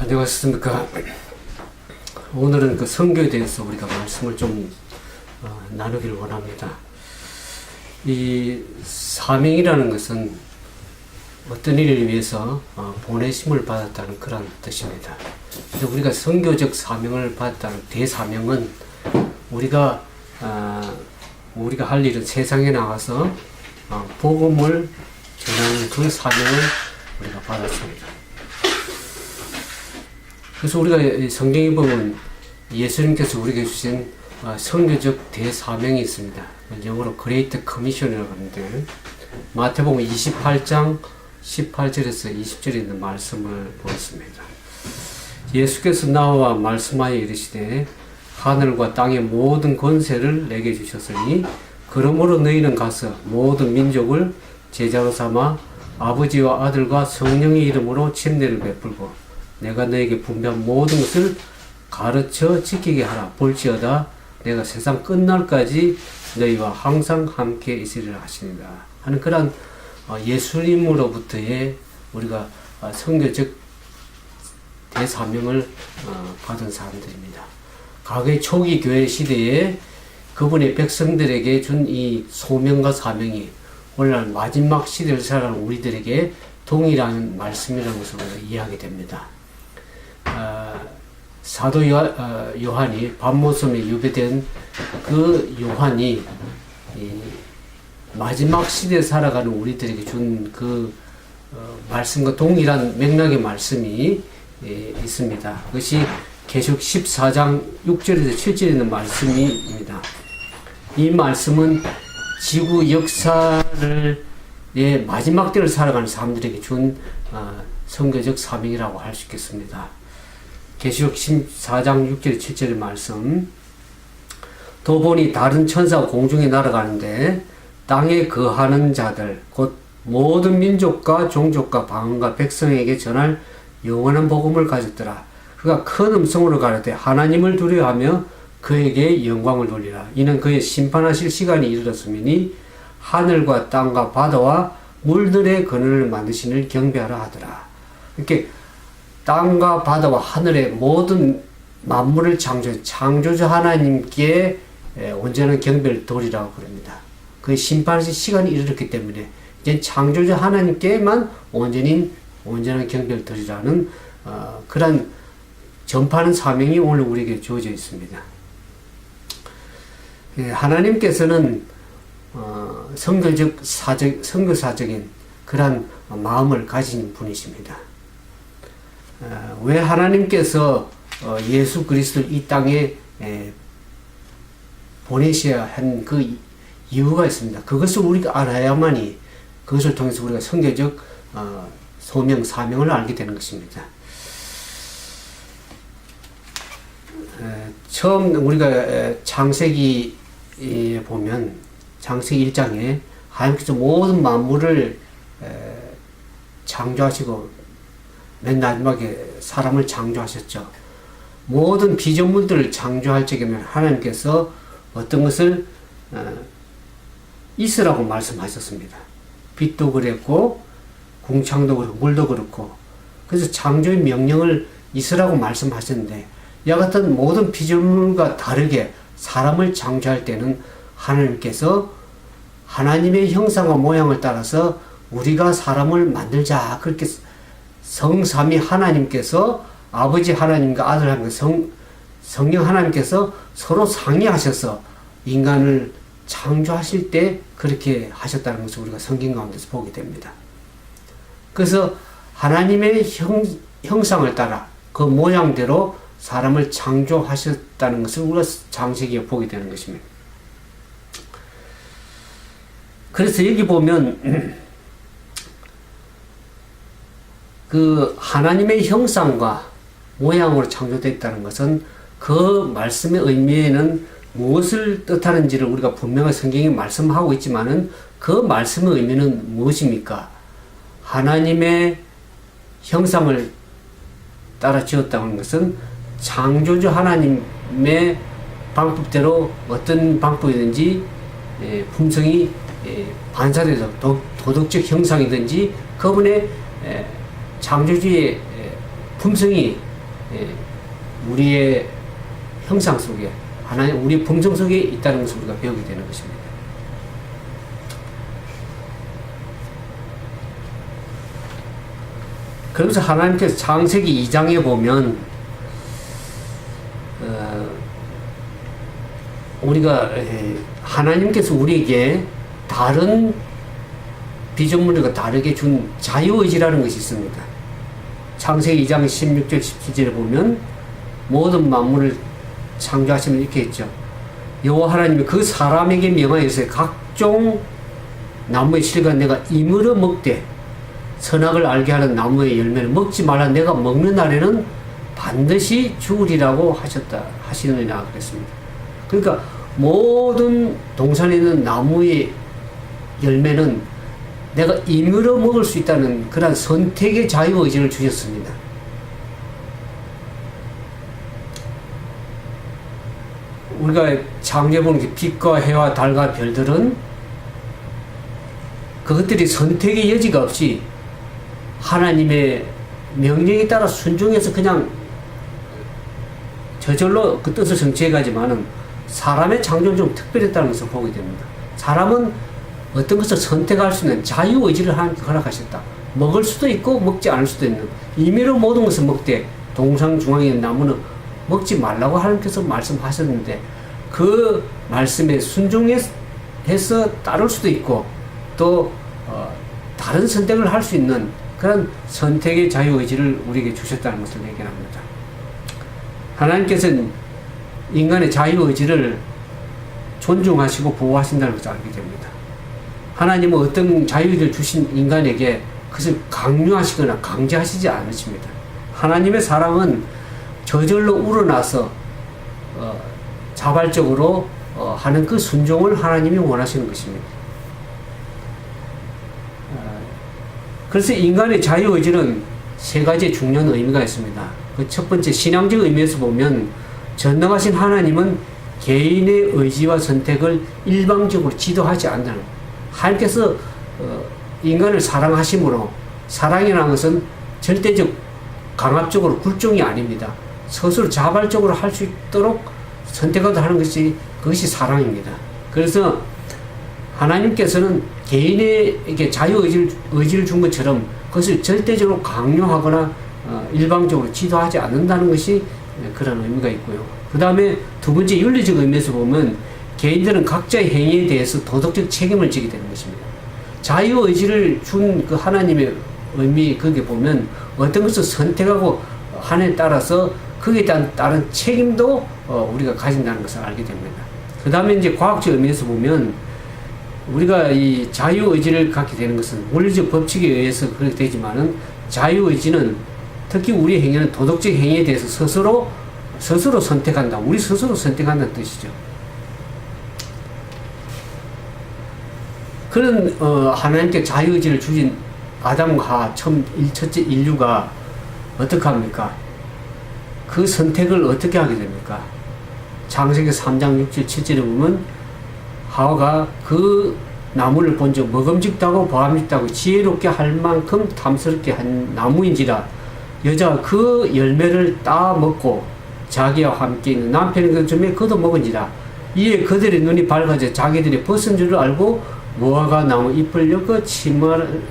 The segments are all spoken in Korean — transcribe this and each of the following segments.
안녕하십니까. 오늘은 그 선교에 대해서 우리가 말씀을 좀 나누기를 원합니다. 이 사명이라는 것은 어떤 일을 위해서 보내심을 받았다는 그런 뜻입니다. 그래서 우리가 선교적 사명을 받았다는 대사명은 우리가 할 일은 세상에 나가서 복음을 전하는 그 사명을 우리가 받았습니다. 그래서 우리가 성경에 보면 예수님께서 우리에게 주신 선교적 대사명이 있습니다. 영어로 Great Commission이라고 하는데, 마태복음 28장 18절에서 20절에 있는 말씀을 보았습니다. 예수께서 나와 말씀하여 이르시되 하늘과 땅의 모든 권세를 내게 주셨으니 그러므로 너희는 가서 모든 민족을 제자로 삼아 아버지와 아들과 성령의 이름으로 침례를 베풀고 내가 너에게 분배한 모든 것을 가르쳐 지키게 하라. 볼지어다 내가 세상 끝날까지 너희와 항상 함께 있으리라 하시니라 하는 그런 예수님으로부터의 우리가 선교적 대사명을 받은 사람들입니다. 과거의 초기 교회 시대에 그분의 백성들에게 준 이 소명과 사명이 오늘날 마지막 시대를 살아가는 우리들에게 동일한 말씀이라는 것을 우리가 이해하게 됩니다. 사도 요한이 밤모섬에 유배된 그 요한이 마지막 시대에 살아가는 우리들에게 준 그 말씀과 동일한 맥락의 말씀이 있습니다. 그것이 계시록 14장 6절에서 7절에 있는 말씀입니다. 이 말씀은 지구 역사를 마지막 때를 살아가는 사람들에게 준 선교적 사명이라고 할 수 있겠습니다. 계시록 14장 6절 7절의 말씀, 또 보니 다른 천사가 공중에 날아가는데 땅에 거하는 자들 곧 모든 민족과 종족과 방언과 백성에게 전할 영원한 복음을 가졌더라. 그가 큰 음성으로 가르되 하나님을 두려워하며 그에게 영광을 돌리라. 이는 그의 심판하실 시간이 이르렀으니 하늘과 땅과 바다와 물들의 근원을 만드신 이를 경배하라 하더라. 이렇게 땅과 바다와 하늘의 모든 만물을 창조주 하나님께 온전한 경배를 돌리라고 그럽니다. 그의 심판하실 시간이 이르렀기 때문에 이제 창조주 하나님께만 온전한 경배를 드리라는 그런 전파하는 사명이 오늘 우리에게 주어져 있습니다. 하나님께서는 선교사적인 그런 마음을 가진 분이십니다. 왜 하나님께서 예수 그리스도를 이 땅에 보내셔야 한 그 이유가 있습니다. 그것을 우리가 알아야만이 그것을 통해서 우리가 선교적 소명, 사명을 알게 되는 것입니다. 처음 우리가 창세기에 보면 창세기 1장에 하나님께서 모든 만물을 창조하시고 맨 마지막에 사람을 창조하셨죠. 모든 피조물들을 창조할 적에는 하나님께서 어떤 것을 있으라고 말씀하셨습니다. 빛도 그랬고 궁창도 그렇고 물도 그렇고, 그래서 창조의 명령을 있으라고 말씀하셨는데 이와 같은 모든 피조물과 다르게 사람을 창조할 때는 하나님께서 하나님의 형상과 모양을 따라서 우리가 사람을 만들자, 그렇게 성삼위 하나님께서 아버지 하나님과 아들 하나님과 성령 하나님께서 서로 상의하셔서 인간을 창조하실 때 그렇게 하셨다는 것을 우리가 성경 가운데서 보게 됩니다. 그래서 하나님의 형상을 따라 그 모양대로 사람을 창조하셨다는 것을 우리가 창세기에 보게 되는 것입니다. 그래서 여기 보면 그 하나님의 형상과 모양으로 창조됐다는 것은 그 말씀의 의미에는 무엇을 뜻하는지를 우리가 분명히 성경에 말씀하고 있지만은 그 말씀의 의미는 무엇입니까? 하나님의 형상을 따라 지었다는 것은 창조주 하나님의 방법대로 어떤 방법이든지 품성이 반사돼서 도덕적 형상이든지 그분의 창조주의 품성이 우리의 형상 속에 하나님 우리 품성 속에 있다는 것을 우리가 배우게 되는 것입니다. 그러면서 하나님께서 창세기 2장에 보면 우리가 하나님께서 우리에게 다른 피조물과 다르게 준 자유의지라는 것이 있습니다. 창세기 2장 16절 17절에 보면 모든 만물을 창조하시면 이렇게 했죠. 여호와 하나님이 그 사람에게 명하여서 각종 나무의 실과 내가 이물어 먹되 선악을 알게 하는 나무의 열매를 먹지 말라 내가 먹는 날에는 반드시 죽으리라고 하시느니라 그랬습니다. 그러니까 모든 동산에 있는 나무의 열매는 내가 이물어 먹을 수 있다는 그런 선택의 자유의지를 주셨습니다. 우리가 창조해 보는 빛과 해와 달과 별들은 그것들이 선택의 여지가 없이 하나님의 명령에 따라 순종해서 그냥 저절로 그 뜻을 성취해 가지만은 사람의 창조는 좀 특별했다는 것을 보게 됩니다. 사람은 어떤 것을 선택할 수 있는 자유의지를 하나님께 허락하셨다. 먹을 수도 있고 먹지 않을 수도 있는 임의로 모든 것을 먹되 동상 중앙에 있는 나무는 먹지 말라고 하나님께서 말씀하셨는데 그 말씀에 순종해서 따를 수도 있고 또 다른 선택을 할 수 있는 그런 선택의 자유의지를 우리에게 주셨다는 것을 얘기합니다. 하나님께서는 인간의 자유의지를 존중하시고 보호하신다는 것을 알게 됩니다. 하나님은 어떤 자유의지를 주신 인간에게 그것을 강요하시거나 강제하시지 않으십니다. 하나님의 사랑은 저절로 우러나서 자발적으로 하는 그 순종을 하나님이 원하시는 것입니다. 그래서 인간의 자유의지는 세 가지의 중요한 의미가 있습니다. 그 첫 번째 신앙적 의미에서 보면 전능하신 하나님은 개인의 의지와 선택을 일방적으로 지도하지 않는다는 것. 하나님께서 인간을 사랑하심으로 사랑이라는 것은 절대적 강압적으로 굴종이 아닙니다. 스스로 자발적으로 할 수 있도록 선택하는 것이 그것이 사랑입니다. 그래서 하나님께서는 개인에게 자유의지를 준 것처럼 그것을 절대적으로 강요하거나 일방적으로 지도하지 않는다는 것이 그런 의미가 있고요. 그 다음에 두 번째 윤리적 의미에서 보면 개인들은 각자의 행위에 대해서 도덕적 책임을 지게 되는 것입니다. 자유의지를 준 그 하나님의 의미 거기에 보면 어떤 것을 선택하고 하나에 따라서 거기에 따른 책임도 우리가 가진다는 것을 알게 됩니다. 그 다음에 이제 과학적 의미에서 보면 우리가 이 자유의지를 갖게 되는 것은 원리적 법칙에 의해서 그렇게 되지만은 자유의지는 특히 우리 행위는 도덕적 행위에 대해서 스스로 선택한다. 우리 스스로 선택한다는 뜻이죠. 그런 하나님께 자유의지를 주신 아담과 하와 첫째 인류가 어떻게 합니까? 그 선택을 어떻게 하게 됩니까? 창세기 3장 6절 7절에 보면 하와가 그 나무를 본즉 먹음직하고 보암직하고 지혜롭게 할 만큼 탐스럽게 한 나무인지라 여자가 그 열매를 따 먹고 자기와 함께 있는 남편의 그 즈음에 그도 먹은지라 이에 그들의 눈이 밝아져 자기들이 벗은 줄을 알고 무화과 나무 잎을 엮어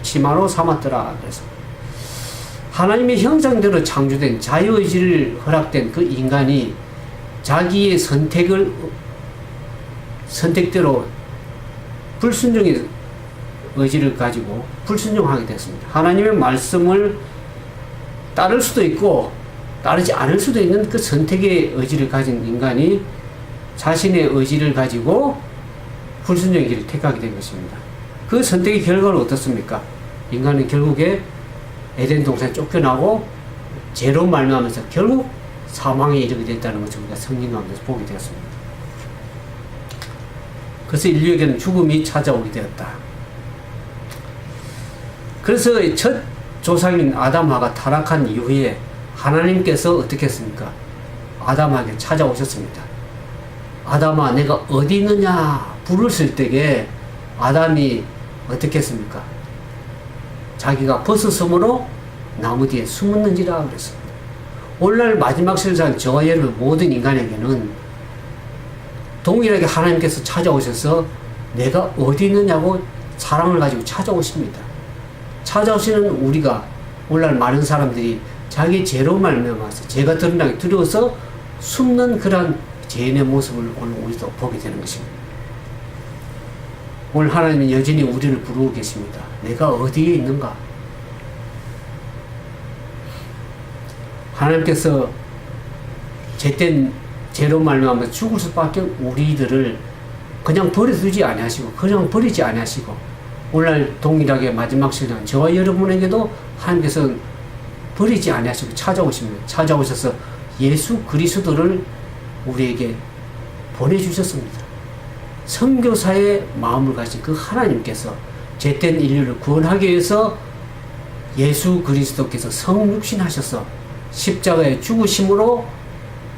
치마로 삼았더라. 그래서 하나님의 형상대로 창조된 자유의지를 허락된 그 인간이 자기의 선택대로 불순종의 의지를 가지고 불순종하게 됐습니다. 하나님의 말씀을 따를 수도 있고 따르지 않을 수도 있는 그 선택의 의지를 가진 인간이 자신의 의지를 가지고 불순종의 길을 택하게 된 것입니다. 그 선택의 결과는 어떻습니까? 인간은 결국에 에덴 동산에 쫓겨나고 죄로 말미암아서 결국 사망에 이르게 됐다는 것을 우리가 성경 가운데서 보게 되었습니다. 그래서 인류에게는 죽음이 찾아오게 되었다. 그래서 첫 조상인 아담하가 타락한 이후에 하나님께서 어떻게 했습니까? 아담에게 찾아오셨습니다. 아담아 내가 어디 있느냐 부르실 때에 아담이 어떻게 했습니까? 자기가 벗었으므로 나무 뒤에 숨었는지라 그랬습니다. 오늘날 마지막 세상 저와 여러분 모든 인간에게는 동일하게 하나님께서 찾아오셔서 내가 어디 있느냐고 사랑을 가지고 찾아오십니다. 찾아오시는 우리가 오늘날 많은 사람들이 자기 죄로 말미암아서 죄가 드러나기 두려워서 숨는 그런 죄인의 모습을 오늘 우리도 보게 되는 것입니다. 오늘 하나님은 여전히 우리를 부르고 계십니다. 내가 어디에 있는가? 하나님께서 죄된 죄로 말미암아 죽을 수밖에 우리들을 그냥 버려두지 아니하시고 그냥 버리지 아니하시고 오늘날 동일하게 마지막 시간 저와 여러분에게도 하나님께서 버리지 아니하시고 찾아오십니다. 찾아오셔서 예수 그리스도를 우리에게 보내주셨습니다. 선교사의 마음을 가진 그 하나님께서 죄된 인류를 구원하기 위해서 예수 그리스도께서 성육신하셔서 십자가에 죽으심으로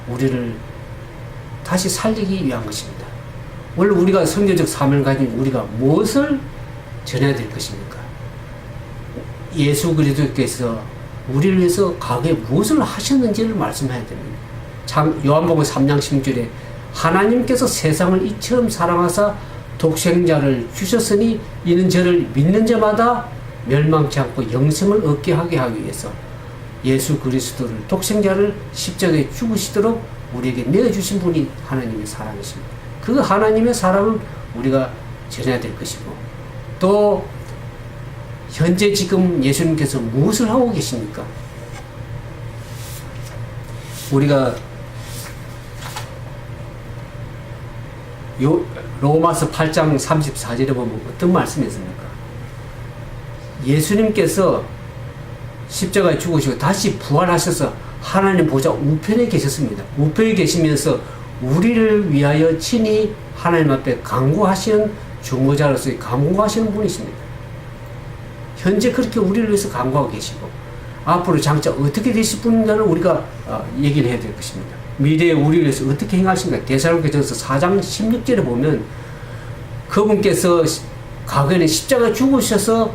우리를 다시 살리기 위한 것입니다. 오늘 우리가 선교적 사명을 가진 우리가 무엇을 전해야 될 것입니까? 예수 그리스도께서 우리를 위해서 과거에 무엇을 하셨는지를 말씀해야 됩니다. 요한복음 3장 16절에 하나님께서 세상을 이처럼 사랑하사 독생자를 주셨으니 이는 저를 믿는 자마다 멸망치 않고 영생을 얻게 하게 하기 위해서 예수 그리스도를 독생자를 십자가에 죽으시도록 우리에게 내어주신 분이 하나님의 사랑이십니다. 그 하나님의 사랑을 우리가 전해야 될 것이고 또 현재 지금 예수님께서 무엇을 하고 계십니까? 우리가 로마서 8장 34절에 보면 어떤 말씀이 있습니까? 예수님께서 십자가에 죽으시고 다시 부활하셔서 하나님 보좌 우편에 계셨습니다. 우편에 계시면서 우리를 위하여 친히 하나님 앞에 간구하시는 중보자로서 간구하시는 분이십니다. 현재 그렇게 우리를 위해서 간구하고 계시고 앞으로 장차 어떻게 되실 분인가를 우리가 얘기를 해야 될 것입니다. 미래에 우리를 위해서 어떻게 행하신가. 데살로니가전서 4장 16절에 보면 그분께서 과거에는 십자가에 죽으셔서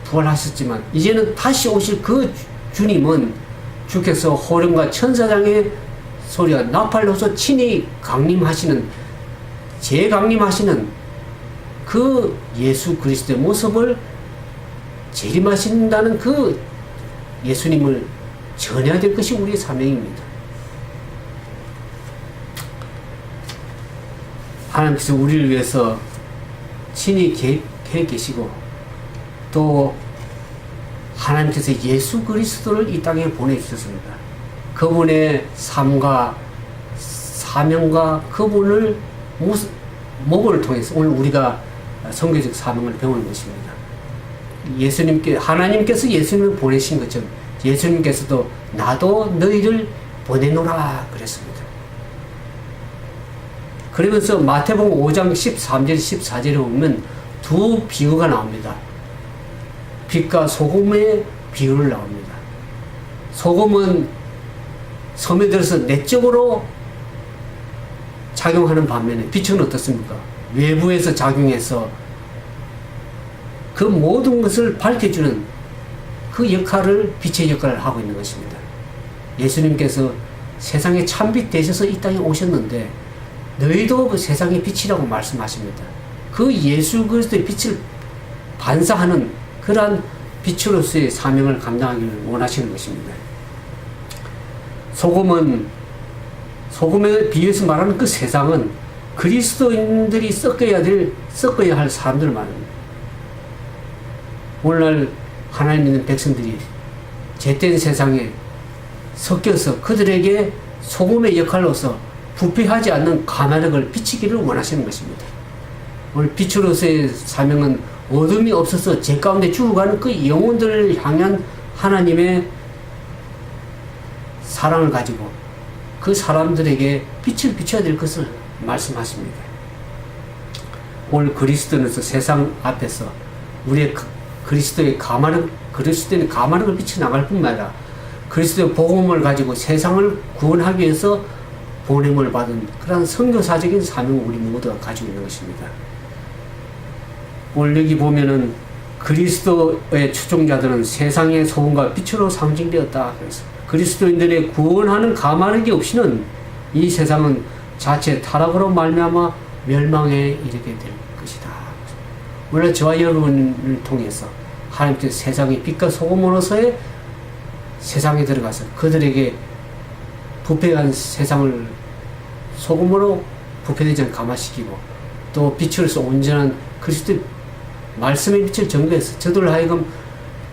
부활하셨지만 이제는 다시 오실 그 주님은 주께서 호령과 천사장의 소리와 나팔로서 친히 강림하시는 재강림하시는 그 예수 그리스도의 모습을 재림하신다는 그 예수님을 전해야 될 것이 우리의 사명입니다. 하나님께서 우리를 위해서 친히 계획해 계시고 또 하나님께서 예수 그리스도를 이 땅에 보내주셨습니다. 그분의 삶과 사명과 그분을 모범을 통해서 오늘 우리가 선교적 사명을 배우는 것입니다. 하나님께서 예수님을 보내신 것처럼 예수님께서도 나도 너희를 보내노라 그랬습니다. 그러면서 마태복음 5장 13절 14절에 보면 두 비유가 나옵니다. 빛과 소금의 비유를 나옵니다. 소금은 섬에 들어서 내적으로 작용하는 반면에 빛은 어떻습니까? 외부에서 작용해서 그 모든 것을 밝혀주는 그 역할을 빛의 역할을 하고 있는 것입니다. 예수님께서 세상의 참빛 되셔서 이 땅에 오셨는데 너희도 그 세상의 빛이라고 말씀하십니다. 그 예수 그리스도의 빛을 반사하는 그러한 빛으로서의 사명을 감당하기를 원하시는 것입니다. 소금에 비유해서 말하는 그 세상은 그리스도인들이 섞어야 할 사람들을 말합니다. 오늘날 하나님 믿는 백성들이 죄된 세상에 섞여서 그들에게 소금의 역할로서 부패하지 않는 가마력을 비치기를 원하시는 것입니다. 오늘 빛으로서의 사명은 어둠이 없어서 죄 가운데 죽어가는 그 영혼들을 향한 하나님의 사랑을 가지고 그 사람들에게 빛을 비춰야 될 것을 말씀하십니다. 오늘 그리스도인으로서 세상 앞에서 우리의 그리스도의 가마력을 비춰나갈 뿐만 아니라 그리스도의 복음을 가지고 세상을 구원하기 위해서 보냄을 받은 그런 선교사적인 사명을 우리 모두가 가지고 있는 것입니다. 오늘 여기 보면은 그리스도의 추종자들은 세상의 소금과 빛으로 상징되었다. 그래서 그리스도인들의 구원하는 가망이 없이는 이 세상은 자체 타락으로 말미암아 멸망에 이르게 될 것이다. 물론 저와 여러분을 통해서 하나님께서 세상의 빛과 소금으로서의 세상에 들어가서 그들에게 부패한 세상을 소금으로 부패되지 않게 감화시키고 또 빛으로서 온전한 그리스도의 말씀의 빛을 전개해서 저들 하여금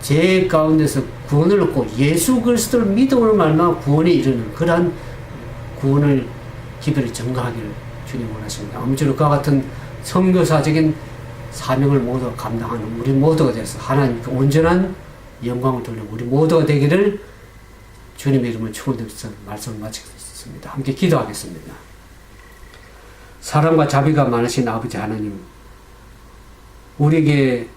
죄 가운데서 구원을 얻고 예수 그리스도를 믿음으로 말미암아 구원에 이르는 그러한 구원을 기별을 전가하기를 주님 원하십니다. 아무쪼록 그와 같은 선교사적인 사명을 모두 감당하는 우리 모두가 돼서 하나님께 온전한 영광을 돌리는 우리 모두가 되기를 주님의 이름을 축원드리면서 말씀을 마치겠습니다. 함께 기도하겠습니다. 사랑과 자비가 많으신 아버지 하나님, 우리에게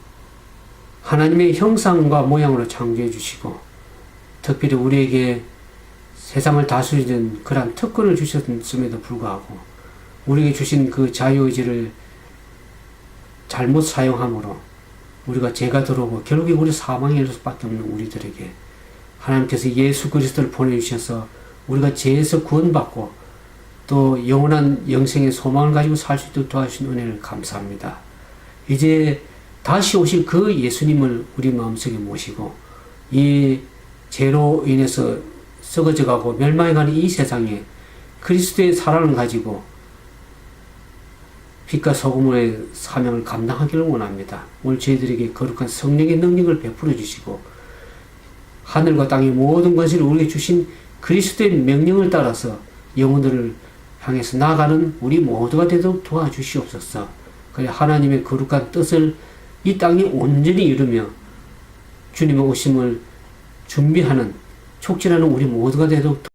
하나님의 형상과 모양으로 창조해 주시고 특별히 우리에게 세상을 다스리는 그러한 특권을 주셨음에도 불구하고 우리에게 주신 그 자유의지를 잘못 사용함으로 우리가 죄가 들어오고 결국에 우리 사망에 이를 수밖에 없는 우리들에게 하나님께서 예수 그리스도를 보내주셔서 우리가 죄에서 구원받고 또 영원한 영생의 소망을 가지고 살 수 있도록 도와주신 은혜를 감사합니다. 이제 다시 오실 그 예수님을 우리 마음속에 모시고 이 죄로 인해서 썩어져가고 멸망해가는 이 세상에 그리스도의 사랑을 가지고 빛과 소금의 사명을 감당하기를 원합니다. 오늘 저희들에게 거룩한 성령의 능력을 베풀어 주시고 하늘과 땅의 모든 것을 우리에게 주신 그리스도의 명령을 따라서 영혼들을 향해서 나아가는 우리 모두가 되도록 도와주시옵소서. 그래 하나님의 거룩한 뜻을 이 땅에 온전히 이루며 주님의 오심을 준비하는 촉진하는 우리 모두가 되도록